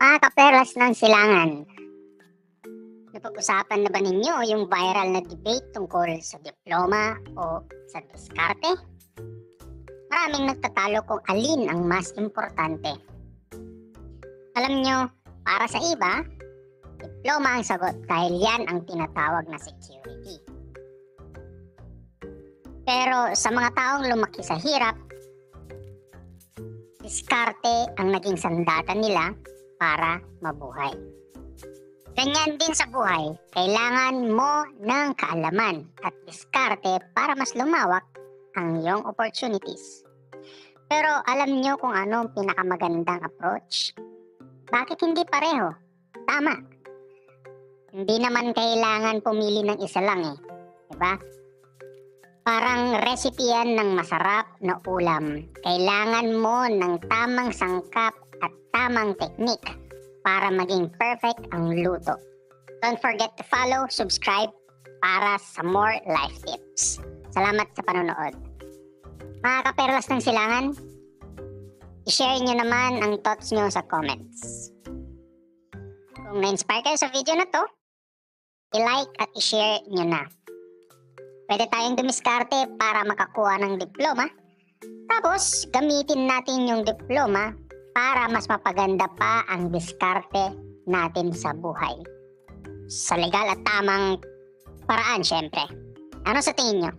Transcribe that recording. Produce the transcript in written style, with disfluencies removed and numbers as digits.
Mga kaperlas ng silangan, napag-usapan na ba ninyo yung viral na debate tungkol sa diploma o sa diskarte? Maraming nagtatalo kung alin ang mas importante. Alam nyo, para sa iba, diploma ang sagot dahil yan ang tinatawag na security. Pero sa mga taong lumaki sa hirap, diskarte ang naging sandata nila para mabuhay. Ganyan din sa buhay, kailangan mo ng kaalaman at diskarte para mas lumawak ang iyong opportunities. Pero alam nyo kung ano ang pinakamagandang approach? Bakit hindi pareho? Tama. Hindi naman kailangan pumili ng isa lang diba? Parang recipe yan ng masarap na ulam. Kailangan mo ng tamang sangkap at tamang technique para maging perfect ang luto. Don't forget to follow, subscribe para sa more life tips. Salamat sa panonood. Mga kaperlas ng silangan, i-share nyo naman ang thoughts nyo sa comments. Kung na-inspire kayo sa video na to, i-like at i-share nyo na. Pwede tayong dumiskarte para makakuha ng diploma. Tapos, gamitin natin yung diploma para mas mapaganda pa ang diskarte natin sa buhay. Sa legal at tamang paraan, syempre. Ano sa tingin nyo?